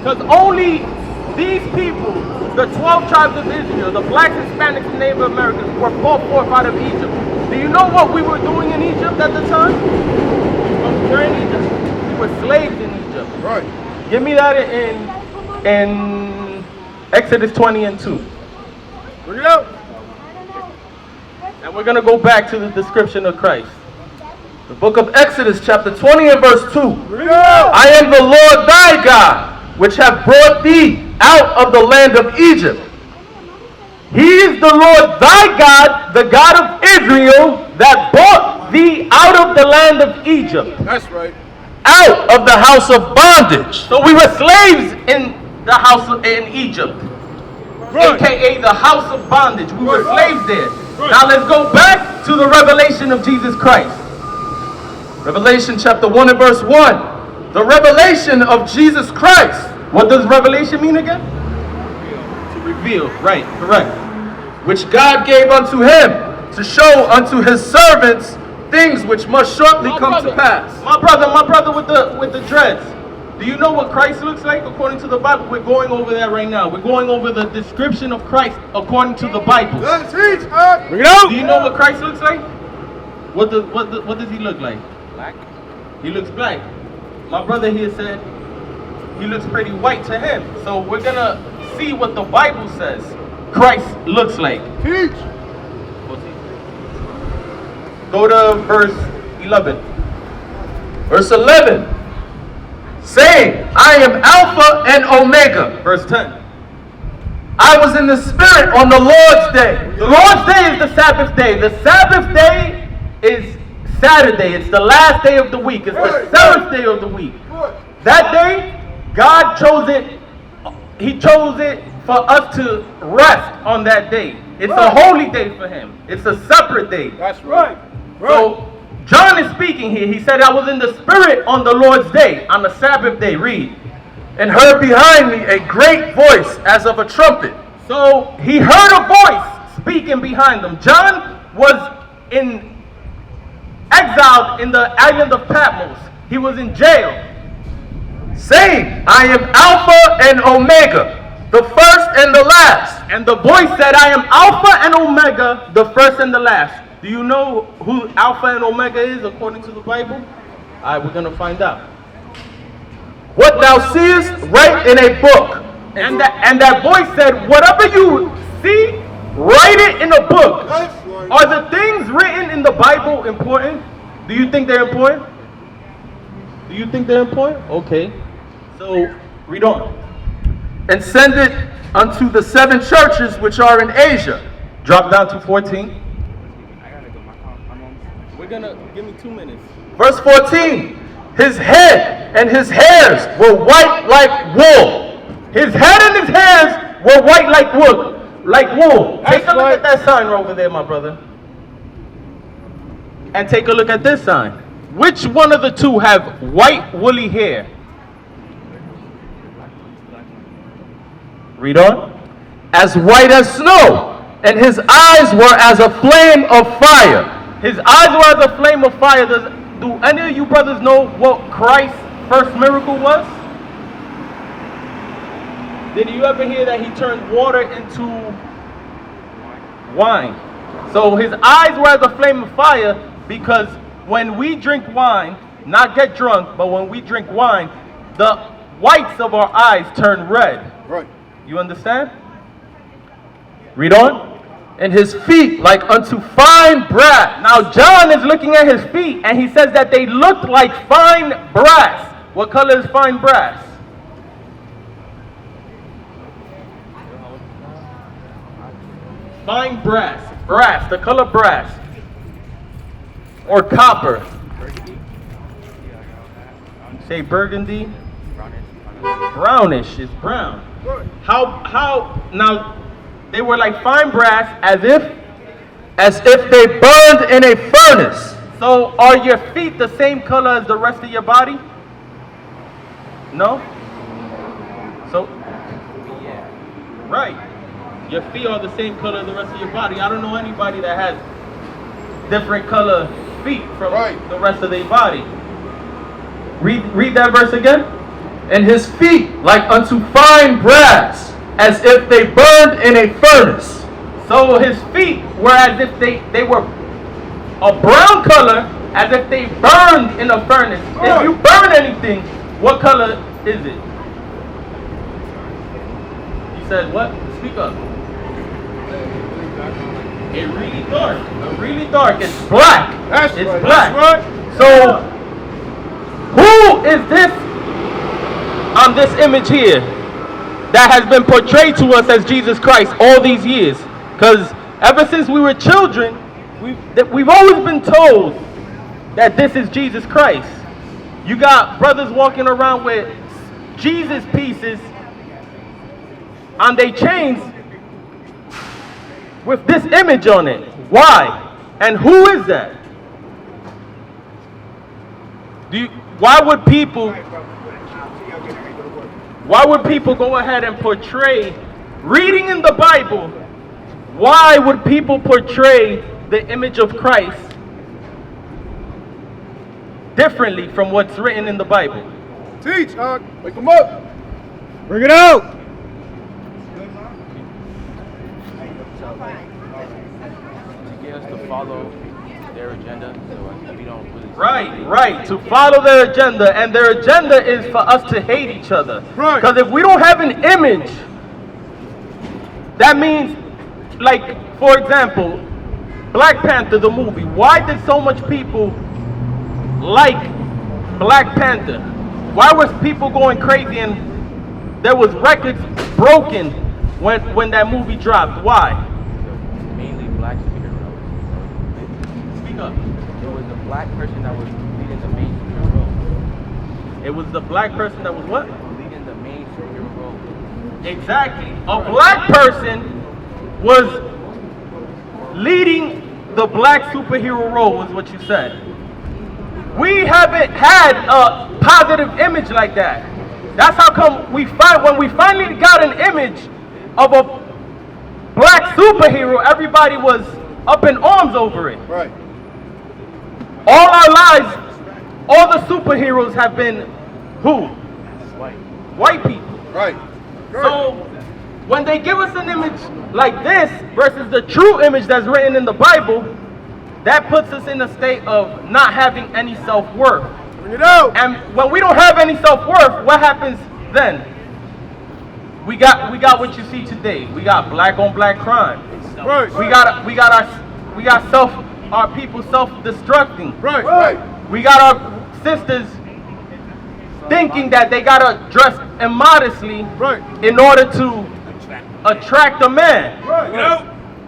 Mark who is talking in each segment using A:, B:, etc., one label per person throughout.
A: Because only these people, the 12 tribes of Israel, the blacks, Hispanics, and Native Americans, were brought forth out of Egypt. Do you know what we were doing in Egypt at the time? We were in Egypt. We were slaves in Egypt.
B: Right.
A: Give me that in Exodus 20 and 2.
B: Bring it out.
A: And we're going to go back to the description of Christ. The book of Exodus, chapter 20 and verse 2. I am the Lord thy God, which have brought thee out of the land of Egypt. He is the Lord thy God, the God of Israel, that brought thee out of the land of Egypt.
B: That's right.
A: Out of the house of bondage. So we were slaves in the house in Egypt. Right. AKA the house of bondage. We were slaves there. Right. Now let's go back to the revelation of Jesus Christ. Revelation chapter 1 and verse 1. The revelation of Jesus Christ. What does revelation mean again? To reveal. Right, correct. Which God gave unto him to show unto his servants things which must shortly come to pass. My brother with the dreads. Do you know what Christ looks like according to the Bible? We're going over that right now. We're going over the description of Christ according to the Bible.
B: Bring it out.
A: Do you know what Christ looks like? What does he look like? Black. He looks black. My brother here said he looks pretty white to him. So we're gonna see what the Bible says Christ looks like.
B: Teach.
A: Go to verse 11. Verse 11. Saying, I am Alpha and Omega. Verse 10. I was in the Spirit on the Lord's day. The Lord's day is the Sabbath day. The Sabbath day is Saturday. It's the last day of the week. It's the seventh day of the week. That day, God chose it. He chose it for us to rest on that day. It's a holy day for him. It's a separate day.
B: That's right.
A: So, John is speaking here. He said, I was in the Spirit on the Lord's day, on the Sabbath day. Read. And heard behind me a great voice as of a trumpet. So, he heard a voice speaking behind them. John was exiled in the island of Patmos. He was in jail. Saying, I am Alpha and Omega, the first and the last. And the voice said, I am Alpha and Omega, the first and the last. Do you know who Alpha and Omega is according to the Bible? Alright, we're going to find out. What thou seest, write in a book. And that voice said, whatever you see, write it in a book. Are the things written in the Bible important? Do you think they're important? Do you think they're important? Okay. So, read on. And send it unto the 7 churches which are in Asia. Drop down to 14. We're gonna, give me 2 minutes. Verse 14. His head and his hairs were white like wool. His head and his hairs were white like wool. Take a look at that sign over there, my brother. And take a look at this sign. Which one of the two have white woolly hair? Read on. As white as snow, and his eyes were as a flame of fire. His eyes were as a flame of fire. Do any of you brothers know what Christ's first miracle was? Did you ever hear that he turned water into wine? So his eyes were as a flame of fire because when we drink wine, not get drunk, but when we drink wine, the whites of our eyes turn red.
B: Right.
A: You understand? Read on. And his feet like unto fine brass. Now John is looking at his feet and he says that they looked like fine brass. What color is fine brass? Fine brass. Brass, the color brass. Or copper. Say burgundy. Brownish. It's brown. How now they were like fine brass as if they burned in a furnace. So are your feet the same color as the rest of your body? No? So right. Your feet are the same color as the rest of your body. I don't know anybody that has different color feet from the rest of their body. Read that verse again. and his feet like unto fine brass, as if they burned in a furnace. So his feet were as if they were a brown color, as if they burned in a furnace. If you burn anything, what color is it? He said what? Speak up. It's really dark. Really dark. It's black. It's black.
B: That's right.
A: So who is this on this image here that has been portrayed to us as Jesus Christ all these years? Because ever since we were children, we've always been told that this is Jesus Christ. You got brothers walking around with Jesus pieces on their chains with this image on it. Why? And who is that? Why would people go ahead and portray, reading in the Bible, why would people portray the image of Christ differently from what's written in the Bible?
B: Teach, wake them up.
C: Bring it out.
D: To get us to follow their agenda, so we don't really...
A: Right, to follow their agenda, and their agenda is for us to hate each other.
B: Right.
A: Because if we don't have an image, that means, like, for example, Black Panther, the movie. Why did so much people like Black Panther? Why was people going crazy and there was records broken when that movie dropped? Why?
D: Mainly black superheroes.
A: Speak up.
D: It was the black person that was leading the main superhero role.
A: It was the black person that was what?
D: Leading the main superhero role.
A: Exactly. A black person was leading the black superhero role, was what you said. We haven't had a positive image like that. That's how come when we finally got an image of a black superhero, everybody was up in arms over it.
B: Right.
A: All our lives, all the superheroes have been who?
D: White.
A: White people.
B: Right.
A: So when they give us an image like this versus the true image that's written in the Bible, that puts us in a state of not having any self-worth.
B: Bring it out.
A: And when we don't have any self-worth, what happens then? We got what you see today. We got black on black crime.
B: Right.
A: We got our people self-destructing.
B: Right. Right.
A: We got our sisters thinking that they gotta dress immodestly
B: Right.
A: in order to attract a man.
B: Right.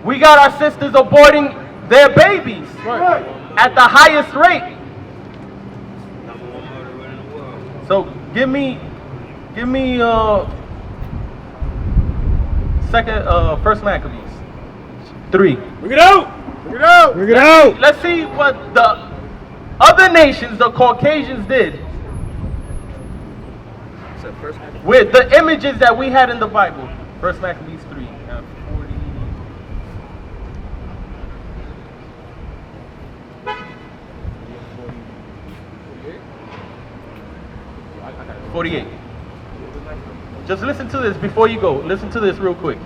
A: We got our sisters aborting their babies
B: Right.
A: at the highest rate. So give me First Maccabees 3.
B: Bring it out. Bring it out.
C: Bring it out.
A: Let's see what the other nations, the Caucasians, did with the images that we had in the Bible. First Maccabees 3. 48. Just listen to this before you go. Listen to this real quick.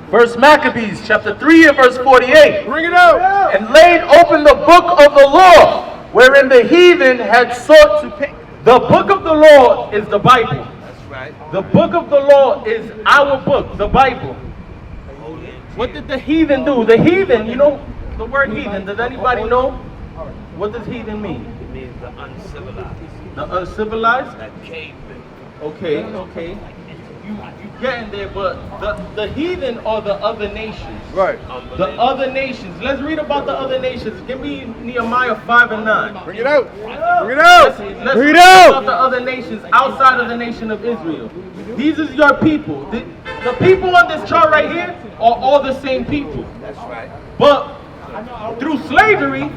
A: First Maccabees chapter 3 and verse 48.
B: Bring it out.
A: And laid open the book of the law, wherein the heathen had sought to pay. The book of the law is the Bible.
D: That's right.
A: The book of the law is our book, the Bible. What did the heathen do? The heathen, you know the word heathen. Does anybody know? What does heathen mean?
E: It means the uncivilized.
A: The uncivilized?
E: That caveman.
A: Okay. You getting there, but the heathen are the other nations.
B: Right.
A: The other nations. Let's read about the other nations. Give me Nehemiah 5 and 9.
B: Bring it out. Bring it
A: Let's
B: out.
A: read about the other nations outside of the nation of Israel. These is your people. The people on this chart right here are all the same people.
E: That's right.
A: But through slavery,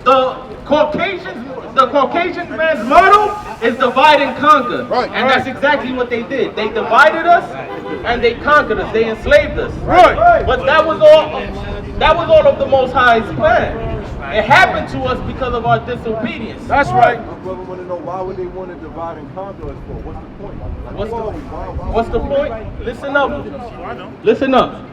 A: the Caucasian man's motto is divide and conquer.
B: Right,
A: and that's exactly what they did. They divided us and they conquered us. They enslaved us.
B: Right.
A: But that was all of the Most High's plan. It happened to us because of our disobedience.
B: That's right.
F: My brother want to know why would they want to divide and conquer us for? What's the point? Like,
A: What's the point? Listen up. Listen up.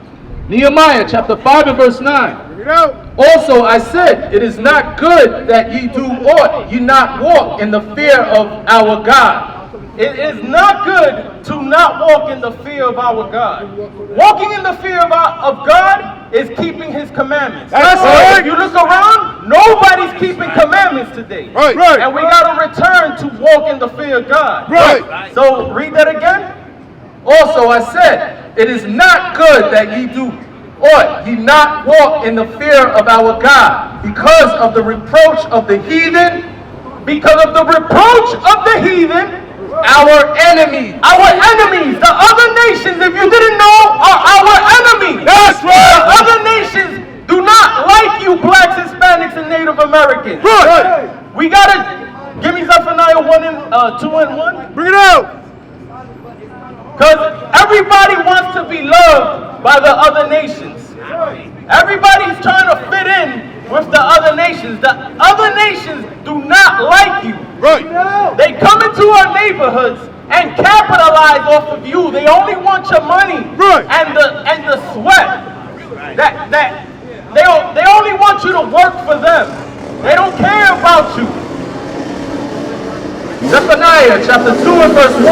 A: Nehemiah chapter 5 and verse 9.
B: Bring it out.
A: Also I said, it is not good that ye do aught, ye not walk in the fear of our God. It is not good to not walk in the fear of our God. Walking in the fear of God is keeping His commandments.
B: That's right.
A: If you look around, nobody's keeping commandments today.
B: Right. Right.
A: And we got to return to walk in the fear of God.
B: Right.
A: So read that again. Also I said, it is not good that ye do aught, ye not walk in the fear of our God, because of the reproach of the heathen, our enemies, the other nations, if you didn't know, are our enemies.
B: That's right.
A: The other nations do not like you blacks, Hispanics, and Native Americans.
B: Right.
A: We gotta give me Zephaniah 2 and 1.
B: Bring it out.
A: Because everybody wants to be loved by the other nations. Everybody's trying to fit in with the other nations. The other nations do not like you.
B: Right.
A: They come into our neighborhoods and capitalize off of you. They only want your money
B: Right.
A: and the sweat. They only want you to work for them. They don't care about you. Zephaniah chapter 2 and verse 1.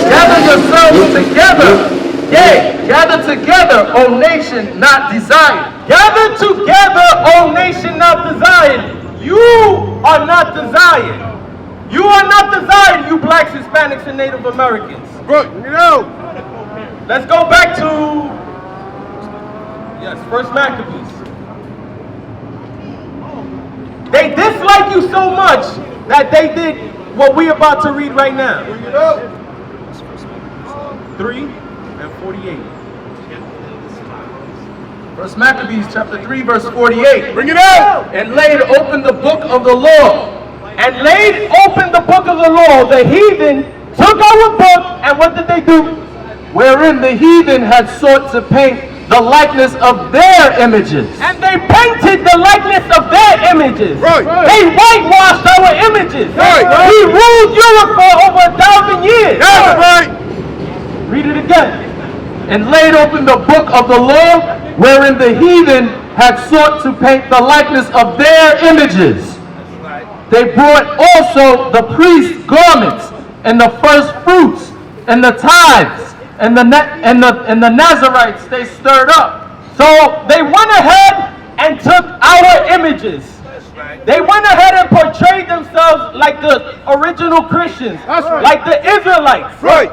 A: Gather yourselves together. Yea, gather together, O nation not desired. Gather together, O nation not desired. You are not desired. You are not desired, you blacks, Hispanics, and Native Americans.
B: Right. Bring it out.
A: Let's go back to, yes, First Maccabees. They dislike you so much that they did what we're about to read right now.
B: Bring it out.
A: 3 and 48. First Maccabees chapter 3 verse 48.
B: Bring it out.
A: And laid open the book of the law. And laid open the book of the law. The heathen took our book, and what did they do? Wherein the heathen had sought to paint the likeness of their images. And they painted the likeness of their images.
B: Right.
A: They whitewashed our images.
B: Right.
A: We ruled Europe for over 1,000 years.
B: That's right.
A: Read it again. And laid open the book of the law, wherein the heathen had sought to paint the likeness of their images. They brought also the priest's garments, and the first fruits, and the tithes, and the Nazarites they stirred up. So they went ahead and took our images. They went ahead and portrayed themselves like the original Christians,
B: That's right.
A: like the Israelites.
B: Right.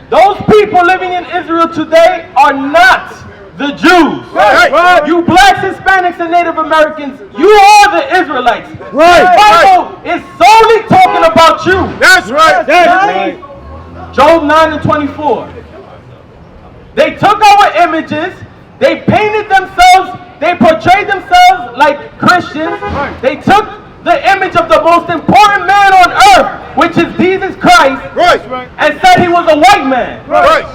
A: Those people living in Israel today are not the Jews.
B: Right.
A: You blacks, Hispanics, and Native Americans, you are the Israelites.
B: Right.
A: The Bible is solely talking about you.
B: That's right.
A: That's right. Job 9 and 24. They took our images, they painted themselves, they portrayed themselves like Christians. They took the image of the most important man on earth, which is Jesus Christ,
B: Right.
A: and said he was a white man.
B: Right.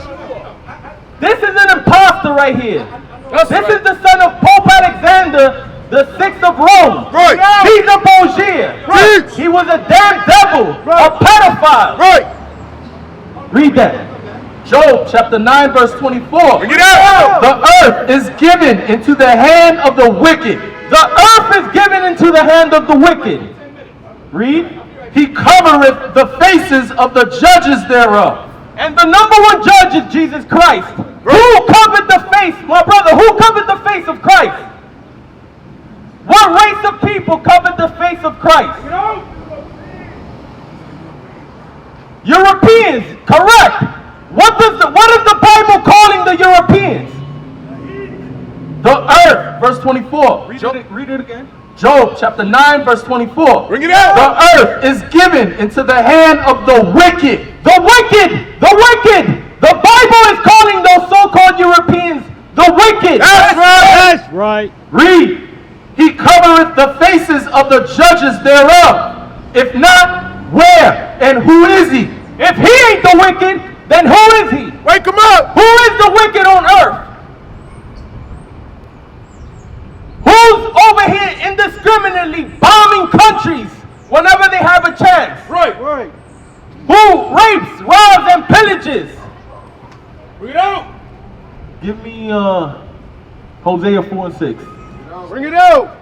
A: This is an imposter right here.
B: That's
A: This
B: right.
A: is the son of Pope Alexander the 6th of Rome.
B: Right.
A: Caesar Borgia.
B: Right.
A: He was a damn devil, a pedophile.
B: Right.
A: Read that. Job chapter 9 verse 24.
B: Bring it out.
A: The earth is given into the hand of the wicked. The earth is given into the hand of the wicked. Read. He covereth the faces of the judges thereof. And the number one judge is Jesus Christ. Who covered the face, my brother, who covered the face of Christ? What race of people covered the face of Christ? Europeans, correct. What is the Bible calling the Europeans? The earth, verse 24. Read it again. Job chapter 9 verse 24.
B: Bring it out.
A: The earth is given into the hand of the wicked. The wicked! The wicked! The Bible is calling those so-called Europeans the wicked.
B: That's right.
C: That's right.
A: Read. He covereth the faces of the judges thereof. If not, where and who is he? If he ain't the wicked, then who is he?
B: Wake him up.
A: Who is the wicked on earth? Who's Who's over here indiscriminately bombing countries whenever they have a chance?
B: Right.
C: Right.
A: Who rapes, robs, and pillages?
B: Bring it out.
A: Give me Hosea 4:6.
B: Bring it out.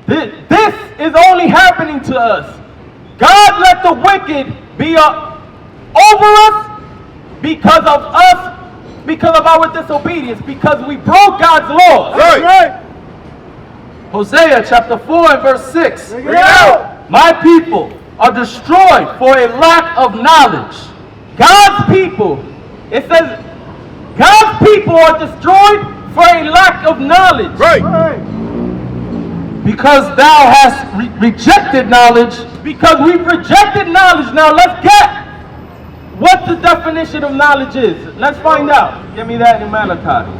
A: This is only happening to us. God let the wicked be over us because of us, because of our disobedience, because we broke God's laws.
B: Right. Right.
A: Hosea chapter 4 and verse 6.
B: Bring it out.
A: My people are destroyed for a lack of knowledge. God's people, it says, God's people are destroyed for a lack of knowledge.
B: Right.
C: Right.
A: Because thou hast rejected knowledge. Because we've rejected knowledge. Now let's get what the definition of knowledge is. Let's find out. Give me that in Malachi.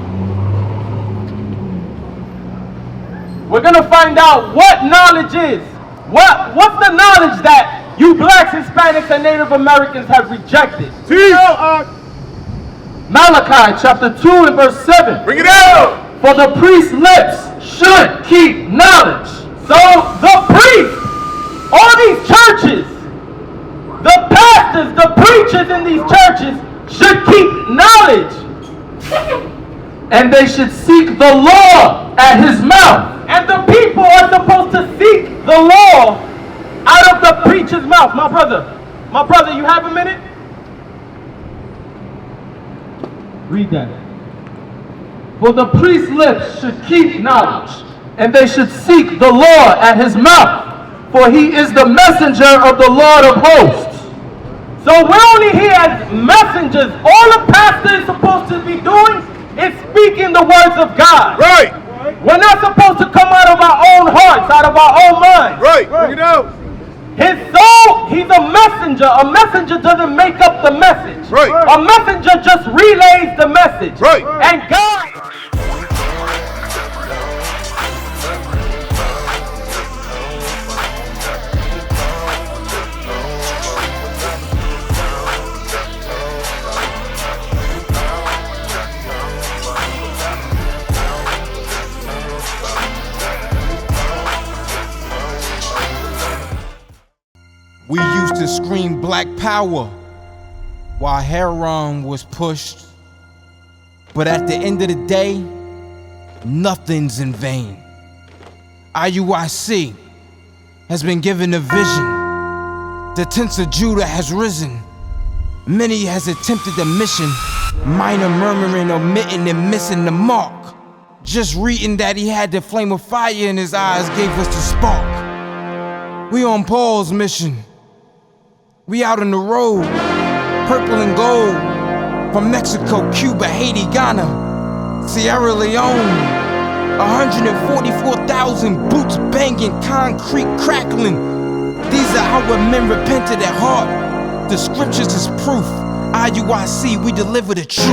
A: We're going to find out what knowledge is. What's the knowledge that you blacks, Hispanics, and Native Americans have rejected? Malachi chapter 2 and verse 7.
B: Bring it out.
A: For the priest's lips should keep knowledge. So the priest, all these churches, the pastors, the preachers in these churches should keep knowledge. And they should seek the law at his mouth. And the people are supposed to seek the law out of the preacher's mouth. My brother, you have a minute? Read that. For the priest's lips should keep knowledge, and they should seek the Lord at his mouth, for he is the messenger of the Lord of hosts. So we're only here as messengers. All a pastor is supposed to be doing is speaking the words of God.
B: Right.
A: We're not supposed to come out of our own hearts, out of our own minds.
B: Right. Bring it out.
A: His soul, he's a messenger. A messenger doesn't make up the message.
B: Right.
A: A messenger just relays the message.
B: Right.
A: And God...
G: We used to scream black power while heroin was pushed. But at the end of the day, nothing's in vain. IUIC has been given a vision. The tents of Judah has risen. Many has attempted the mission, minor murmuring, omitting, and missing the mark. Just reading that he had the flame of fire in his eyes gave us the spark. We on Paul's mission. We out on the road, purple and gold, from Mexico, Cuba, Haiti, Ghana, Sierra Leone. 144,000 boots banging, concrete crackling. These are our men repented at heart. The scriptures is proof. IUIC, we deliver the truth.